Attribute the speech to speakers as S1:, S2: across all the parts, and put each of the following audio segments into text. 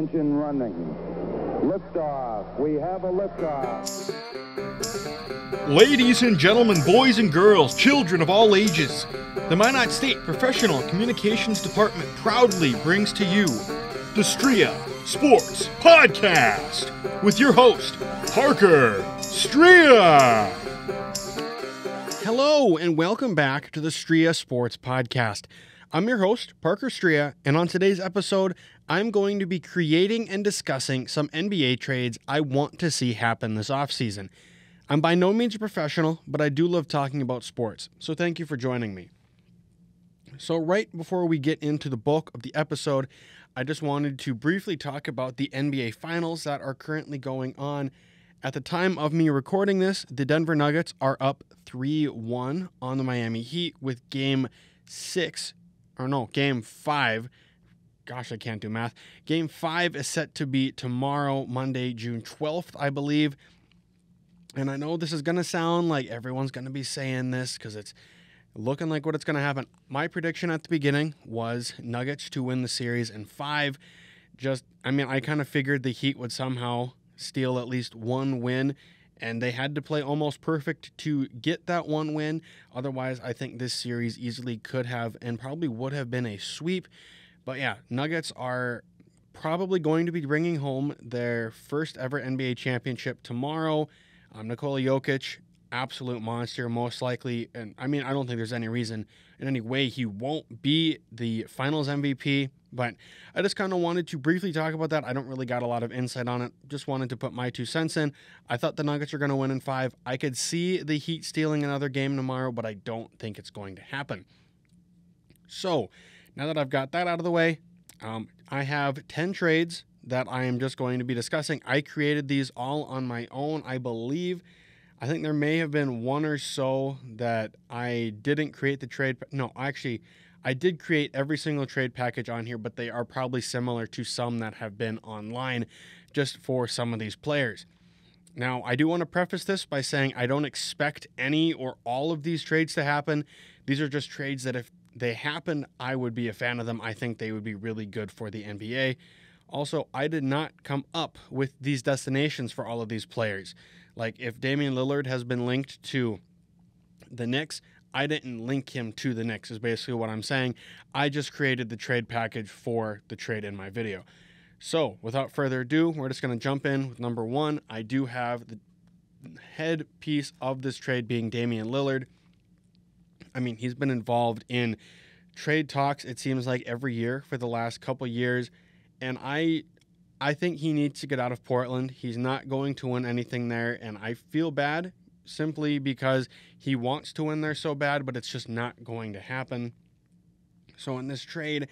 S1: engine running. Liftoff. We have a liftoff.
S2: Ladies and gentlemen, boys and girls, children of all ages, the Minot State Professional Communications Department proudly brings to you the Striha Sports Podcast with your host, Parker Striha. Hello and welcome back to the Striha Sports Podcast. I'm your host, Parker Striha, and on today's episode, I'm going to be creating and discussing some NBA trades I want to see happen this offseason. I'm by no means a professional, but I do love talking about sports, so thank you for joining me. So right before we get into the bulk of the episode, I just wanted to briefly talk about the NBA Finals that are currently going on. At the time of me recording this, the Denver Nuggets are up 3-1 on the Miami Heat with Game 5. Gosh, I can't do math. Game 5 is set to be tomorrow, Monday, June 12th, I believe. And I know this is going to sound like everyone's going to be saying this because it's looking like what it's going to happen. My prediction at the beginning was Nuggets to win the series in 5. I kind of figured the Heat would somehow steal at least one win, and they had to play almost perfect to get that one win. Otherwise, I think this series easily could have and probably would have been a sweep. But yeah, Nuggets are probably going to be bringing home their first ever NBA championship tomorrow. Nikola Jokic, absolute monster, most likely. And I don't think there's any reason in any way he won't be the finals MVP. But I just kind of wanted to briefly talk about that. I don't really got a lot of insight on it. Just wanted to put my 2 cents in. I thought the Nuggets are going to win in 5. I could see the Heat stealing another game tomorrow, but I don't think it's going to happen. So now that I've got that out of the way, I have 10 trades that I am just going to be discussing. I created these all on my own, I believe. I think there may have been one or so that I didn't create the trade. No, actually, I did create every single trade package on here, but they are probably similar to some that have been online just for some of these players. Now, I do want to preface this by saying I don't expect any or all of these trades to happen. These are just trades that if they happen, I would be a fan of them. I think they would be really good for the NBA. Also, I did not come up with these destinations for all of these players. Like if Damian Lillard has been linked to the Knicks, I didn't link him to the Knicks is basically what I'm saying. I just created the trade package for the trade in my video. So without further ado, we're just going to jump in with number 1. I do have the head piece of this trade being Damian Lillard. He's been involved in trade talks, it seems like every year for the last couple years. And I think he needs to get out of Portland. He's not going to win anything there. And I feel bad simply because he wants to win there so bad, but it's just not going to happen. So in this trade,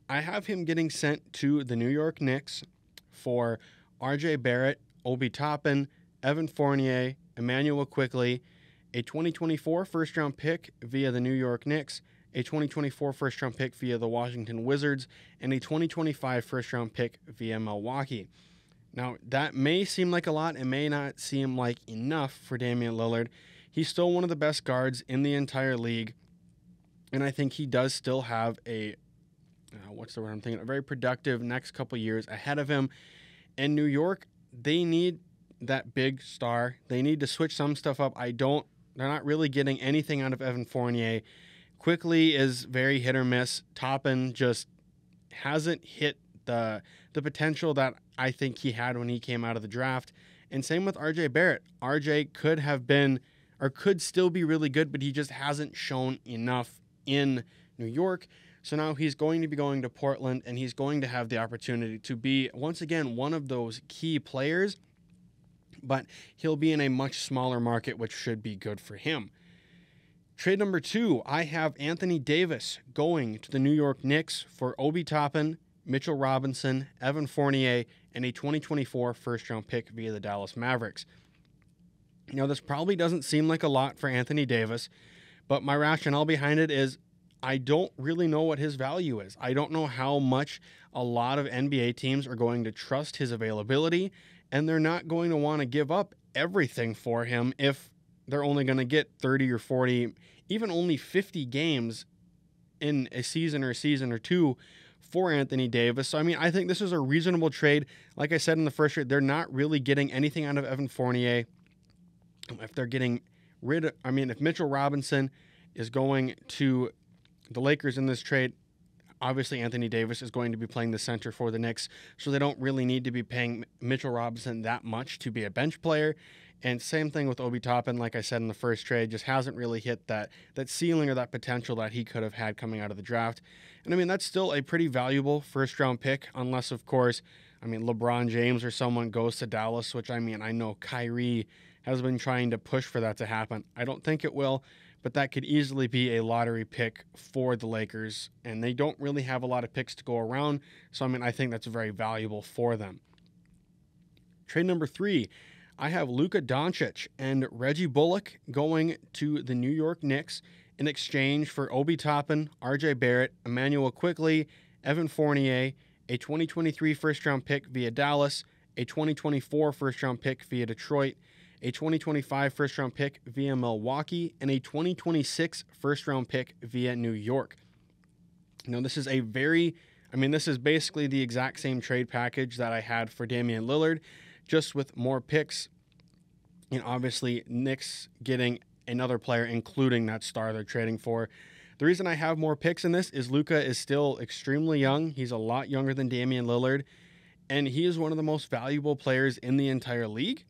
S2: I have him getting sent to the New York Knicks for RJ Barrett, Obi Toppin, Evan Fournier, Emmanuel Quickley, a 2024 first-round pick via the New York Knicks, a 2024 first-round pick via the Washington Wizards, and a 2025 first-round pick via Milwaukee. Now, that may seem like a lot. It may not seem like enough for Damian Lillard. He's still one of the best guards in the entire league, and I think he does still have a very productive next couple years ahead of him. In New York, they need that big star. They need to switch some stuff up. They're not really getting anything out of Evan Fournier. Quickley is very hit or miss. Toppin just hasn't hit the potential that I think he had when he came out of the draft. And same with RJ Barrett. RJ could have been or could still be really good, but he just hasn't shown enough in New York. So now he's going to be going to Portland, and he's going to have the opportunity to be, once again, one of those key players, but he'll be in a much smaller market, which should be good for him. Trade number 2, I have Anthony Davis going to the New York Knicks for Obi Toppin, Mitchell Robinson, Evan Fournier, and a 2024 first-round pick via the Dallas Mavericks. Now, this probably doesn't seem like a lot for Anthony Davis, but my rationale behind it is I don't really know what his value is. I don't know how much a lot of NBA teams are going to trust his availability, and they're not going to want to give up everything for him if they're only going to get 30 or 40, even only 50 games in a season or two for Anthony Davis. So, I mean, I think this is a reasonable trade. Like I said in the first trade, they're not really getting anything out of Evan Fournier. If they're getting if Mitchell Robinson is going to the Lakers in this trade, obviously Anthony Davis is going to be playing the center for the Knicks, so they don't really need to be paying Mitchell Robinson that much to be a bench player. And same thing with Obi Toppin, like I said in the first trade, just hasn't really hit that ceiling or that potential that he could have had coming out of the draft. And I mean, that's still a pretty valuable first-round pick, unless, of course, LeBron James or someone goes to Dallas, which I know Kyrie has been trying to push for that to happen. I don't think it will, but that could easily be a lottery pick for the Lakers, and they don't really have a lot of picks to go around, so I think that's very valuable for them. Trade number 3, I have Luka Doncic and Reggie Bullock going to the New York Knicks in exchange for Obi Toppin, RJ Barrett, Emmanuel Quickley, Evan Fournier, a 2023 first-round pick via Dallas, a 2024 first-round pick via Detroit, a 2025 first-round pick via Milwaukee, and a 2026 first-round pick via New York. Now, this is this is basically the exact same trade package that I had for Damian Lillard, just with more picks, and obviously Knicks getting another player, including that star they're trading for. The reason I have more picks in this is Luka is still extremely young. He's a lot younger than Damian Lillard, and he is one of the most valuable players in the entire league.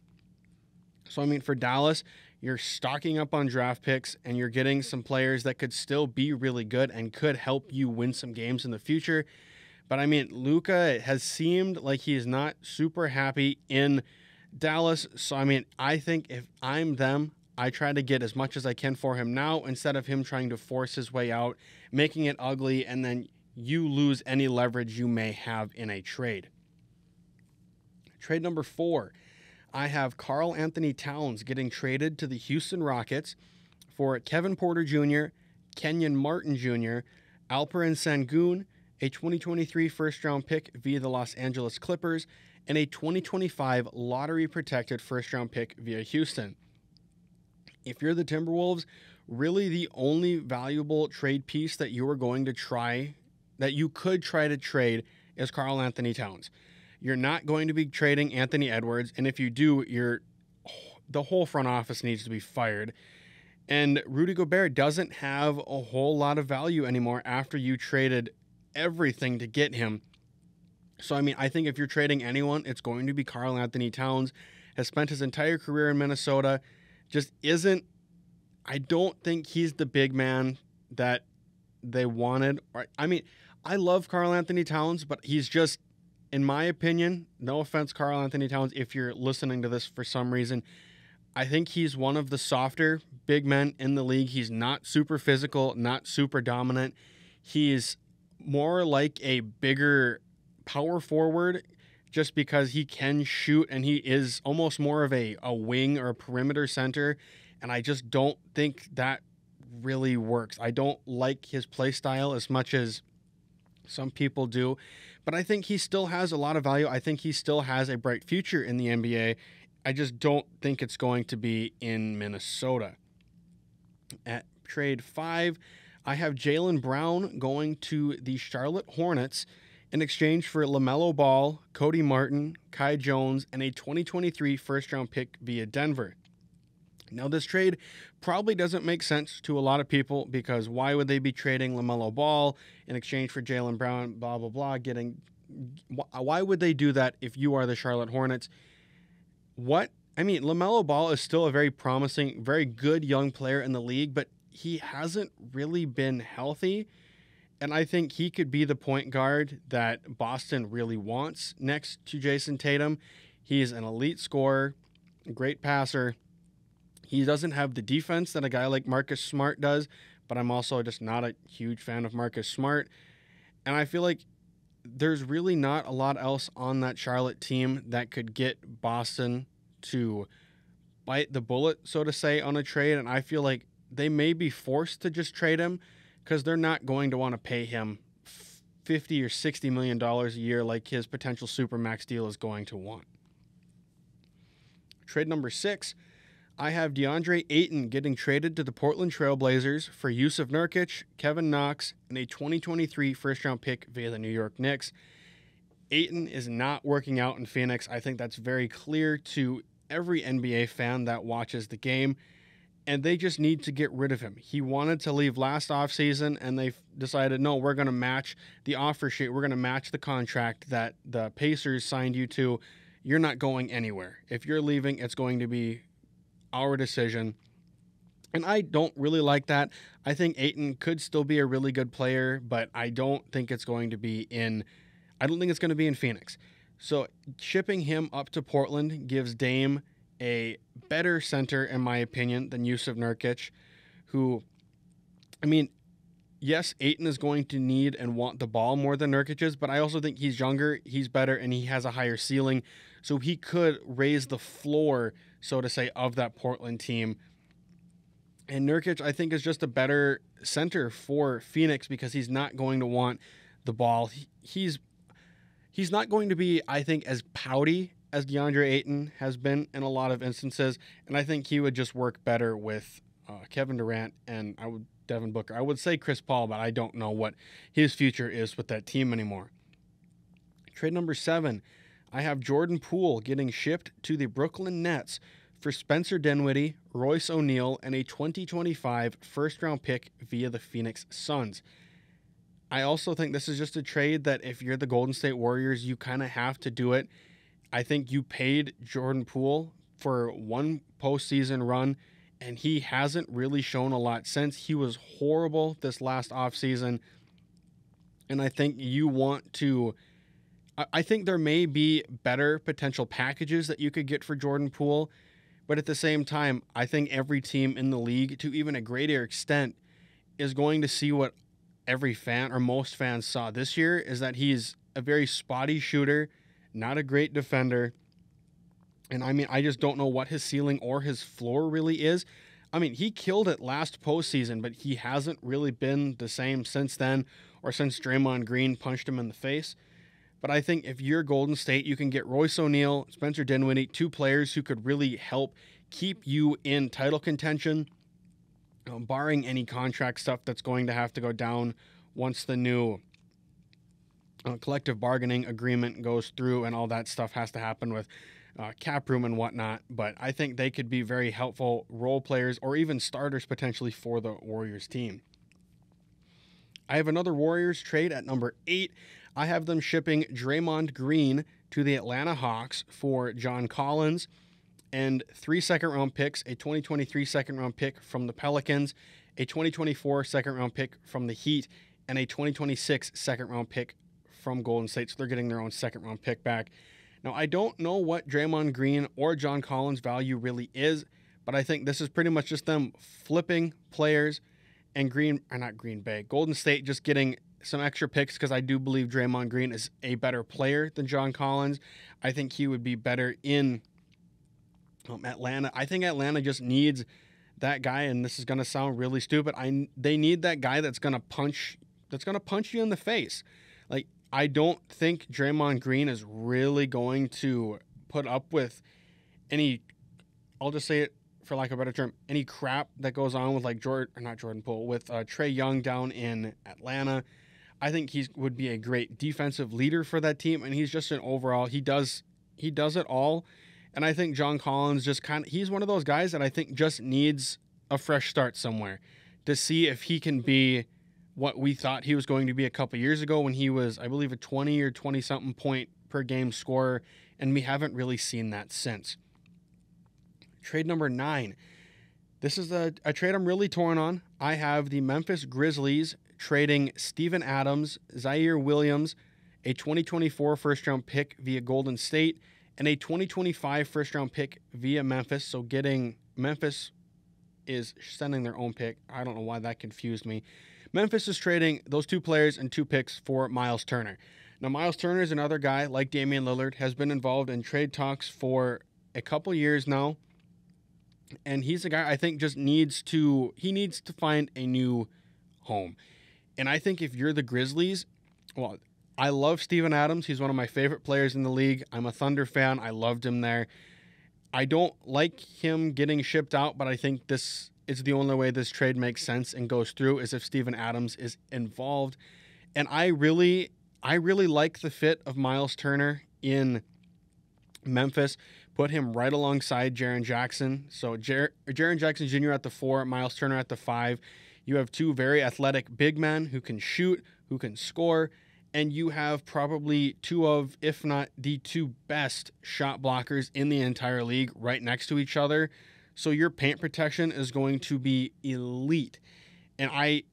S2: So, for Dallas, you're stocking up on draft picks, and you're getting some players that could still be really good and could help you win some games in the future. But, Luka has seemed like he is not super happy in Dallas. So, I think if I'm them, I try to get as much as I can for him now instead of him trying to force his way out, making it ugly, and then you lose any leverage you may have in a trade. Trade number 4. I have Karl Anthony Towns getting traded to the Houston Rockets for Kevin Porter Jr., Kenyon Martin Jr., Alperen Sengun, a 2023 first-round pick via the Los Angeles Clippers, and a 2025 lottery-protected first-round pick via Houston. If you're the Timberwolves, really the only valuable trade piece that you could try to trade is Karl Anthony Towns. You're not going to be trading Anthony Edwards, and if you do, the whole front office needs to be fired. And Rudy Gobert doesn't have a whole lot of value anymore after you traded everything to get him. So, I think if you're trading anyone, it's going to be Karl Anthony Towns. Has spent his entire career in Minnesota. I don't think he's the big man that they wanted. I love Karl Anthony Towns, but he's just, in my opinion, no offense, Karl Anthony Towns, if you're listening to this for some reason, I think he's one of the softer big men in the league. He's not super physical, not super dominant. He's more like a bigger power forward just because he can shoot, and he is almost more of a wing or a perimeter center, and I just don't think that really works. I don't like his play style as much as some people do, but I think he still has a lot of value. I think he still has a bright future in the NBA. I just don't think it's going to be in Minnesota. At trade 5, I have Jaylen Brown going to the Charlotte Hornets in exchange for LaMelo Ball, Cody Martin, Kai Jones, and a 2023 first-round pick via Denver. Now, this trade probably doesn't make sense to a lot of people because why would they be trading LaMelo Ball in exchange for Jaylen Brown, blah, blah, blah, why would they do that if you are the Charlotte Hornets? LaMelo Ball is still a very promising, very good young player in the league, but he hasn't really been healthy, and I think he could be the point guard that Boston really wants next to Jason Tatum. He's an elite scorer, a great passer. He doesn't have the defense that a guy like Marcus Smart does, but I'm also just not a huge fan of Marcus Smart. And I feel like there's really not a lot else on that Charlotte team that could get Boston to bite the bullet, so to say, on a trade. And I feel like they may be forced to just trade him because they're not going to want to pay him $50 or $60 million a year like his potential Supermax deal is going to want. Trade number 6, I have DeAndre Ayton getting traded to the Portland Trailblazers for Yusuf Nurkic, Kevin Knox, and a 2023 first-round pick via the New York Knicks. Ayton is not working out in Phoenix. I think that's very clear to every NBA fan that watches the game, and they just need to get rid of him. He wanted to leave last offseason, and they decided, no, we're going to match the offer sheet. We're going to match the contract that the Pacers signed you to. You're not going anywhere. If you're leaving, it's going to be our decision. And I don't really like that. I think Ayton could still be a really good player, but I don't think it's going to be in Phoenix. So shipping him up to Portland gives Dame a better center, in my opinion, than Yusuf Nurkic, who, I mean, yes, Ayton is going to need and want the ball more than Nurkic is, but I also think he's younger, he's better, and he has a higher ceiling. So he could raise the floor, so to say, of that Portland team. And Nurkic, I think, is just a better center for Phoenix because he's not going to want the ball. He's not going to be, I think, as pouty as DeAndre Ayton has been in a lot of instances. And I think he would just work better with Kevin Durant and Devin Booker. I would say Chris Paul, but I don't know what his future is with that team anymore. Trade number 7. I have Jordan Poole getting shipped to the Brooklyn Nets for Spencer Dinwiddie, Royce O'Neal, and a 2025 first-round pick via the Phoenix Suns. I also think this is just a trade that if you're the Golden State Warriors, you kind of have to do it. I think you paid Jordan Poole for one postseason run, and he hasn't really shown a lot since. He was horrible this last offseason, and I think you want to... I think there may be better potential packages that you could get for Jordan Poole, but at the same time, I think every team in the league, to even a greater extent, is going to see what every fan or most fans saw this year, is that he's a very spotty shooter, not a great defender. And I mean, I just don't know what his ceiling or his floor really is. I mean, he killed it last postseason, but he hasn't really been the same since then or since Draymond Green punched him in the face. But I think if you're Golden State, you can get Royce O'Neal, Spencer Dinwiddie, two players who could really help keep you in title contention, barring any contract stuff that's going to have to go down once the new collective bargaining agreement goes through and all that stuff has to happen with cap room and whatnot. But I think they could be very helpful role players or even starters potentially for the Warriors team. I have another Warriors trade at number 8. I have them shipping Draymond Green to the Atlanta Hawks for John Collins and 3 second-round picks, a 2023 second-round pick from the Pelicans, a 2024 second-round pick from the Heat, and a 2026 second-round pick from Golden State. So they're getting their own second-round pick back. Now, I don't know what Draymond Green or John Collins' value really is, but I think this is pretty much just them flipping players and Golden State just getting some extra picks because I do believe Draymond Green is a better player than John Collins. I think he would be better in Atlanta. I think Atlanta just needs that guy, and this is going to sound really stupid. They need that guy that's going to punch you in the face. Like, I don't think Draymond Green is really going to put up with any, I'll just say it for lack of a better term, any crap that goes on with Trae Young down in Atlanta. I think he would be a great defensive leader for that team, and he's just an overall, he does it all. And I think John Collins he's one of those guys that I think just needs a fresh start somewhere to see if he can be what we thought he was going to be a couple years ago when he was, I believe, a 20 or 20-something point per game scorer, and we haven't really seen that since. Trade number 9. This is a trade I'm really torn on. I have the Memphis Grizzlies trading Steven Adams, Zaire Williams, a 2024 first-round pick via Golden State, and a 2025 first-round pick via Memphis. So Memphis is sending their own pick. I don't know why that confused me. Memphis is trading those 2 players and 2 picks for Miles Turner. Now, Miles Turner is another guy, like Damian Lillard, has been involved in trade talks for a couple years now. And he's a guy I think just needs to find a new home. And I think if you're the Grizzlies, well, I love Steven Adams. He's one of my favorite players in the league. I'm a Thunder fan. I loved him there. I don't like him getting shipped out, but I think this is the only way this trade makes sense and goes through is if Steven Adams is involved. And I really like the fit of Miles Turner in Memphis. Put him right alongside Jaren Jackson. So Jaren Jackson Jr. at the 4, Miles Turner at the 5. You have two very athletic big men who can shoot, who can score, and you have probably two of, if not the two best shot blockers in the entire league right next to each other. So your paint protection is going to be elite. And I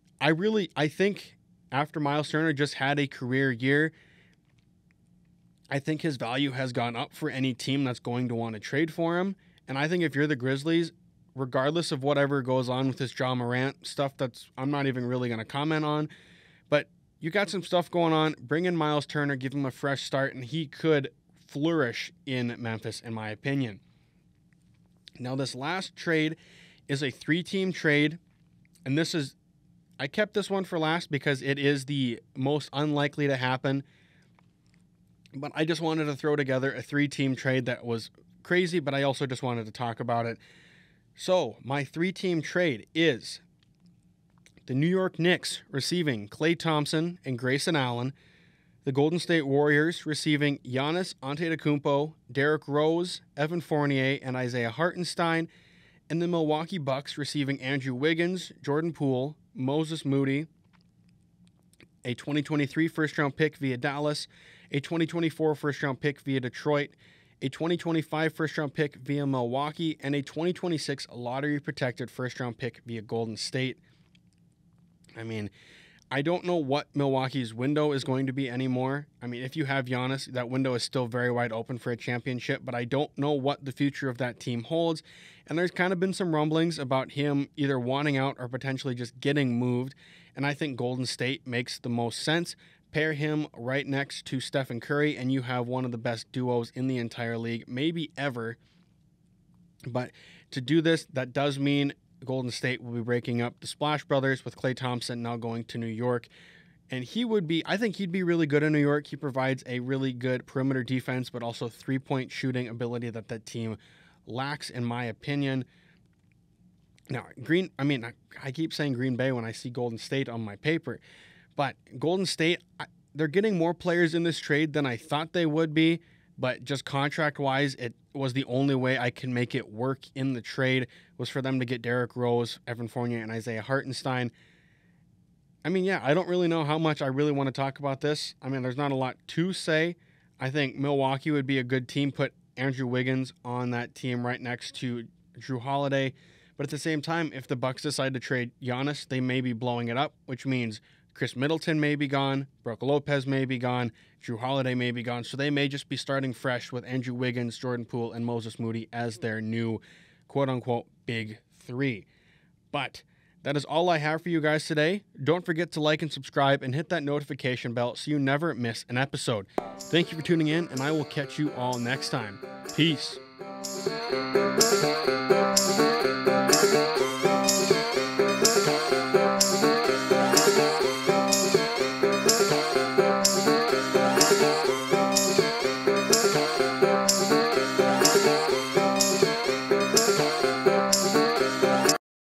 S2: think after Miles Turner just had a career year, I think his value has gone up for any team that's going to want to trade for him. And I think if you're the Grizzlies, regardless of whatever goes on with this Ja Morant stuff I'm not even really going to comment on, but you got some stuff going on, bring in Miles Turner, give him a fresh start, and he could flourish in Memphis, in my opinion. Now, this last trade is a 3-team trade, and I kept this one for last because it is the most unlikely to happen. But I just wanted to throw together a 3-team trade that was crazy, but I also just wanted to talk about it. So, my 3-team trade is the New York Knicks receiving Klay Thompson and Grayson Allen, the Golden State Warriors receiving Giannis Antetokounmpo, Derrick Rose, Evan Fournier, and Isaiah Hartenstein, and the Milwaukee Bucks receiving Andrew Wiggins, Jordan Poole, Moses Moody, a 2023 first-round pick via Dallas, a 2024 first-round pick via Detroit, a 2025 first-round pick via Milwaukee, and a 2026 lottery-protected first-round pick via Golden State. I mean, I don't know what Milwaukee's window is going to be anymore. I mean, if you have Giannis, that window is still very wide open for a championship, but I don't know what the future of that team holds. And there's kind of been some rumblings about him either wanting out or potentially just getting moved. And I think Golden State makes the most sense. Pair him right next to Stephen Curry, and you have one of the best duos in the entire league, maybe ever. But to do this, that does mean Golden State will be breaking up the Splash Brothers with Klay Thompson now going to New York. And I think he'd be really good in New York. He provides a really good perimeter defense, but also 3-point shooting ability that team lacks, in my opinion. Now, I keep saying Green Bay when I see Golden State on my paper. But Golden State, they're getting more players in this trade than I thought they would be. But just contract-wise, it was the only way I can make it work in the trade was for them to get Derrick Rose, Evan Fournier, and Isaiah Hartenstein. I mean, yeah, I don't really know how much I really want to talk about this. I mean, there's not a lot to say. I think Milwaukee would be a good team. Put Andrew Wiggins on that team right next to Jrue Holiday. But at the same time, if the Bucks decide to trade Giannis, they may be blowing it up, which means Chris Middleton may be gone, Brook Lopez may be gone, Jrue Holiday may be gone. So they may just be starting fresh with Andrew Wiggins, Jordan Poole, and Moses Moody as their new quote-unquote big 3. But that is all I have for you guys today. Don't forget to like and subscribe and hit that notification bell so you never miss an episode. Thank you for tuning in, and I will catch you all next time. Peace.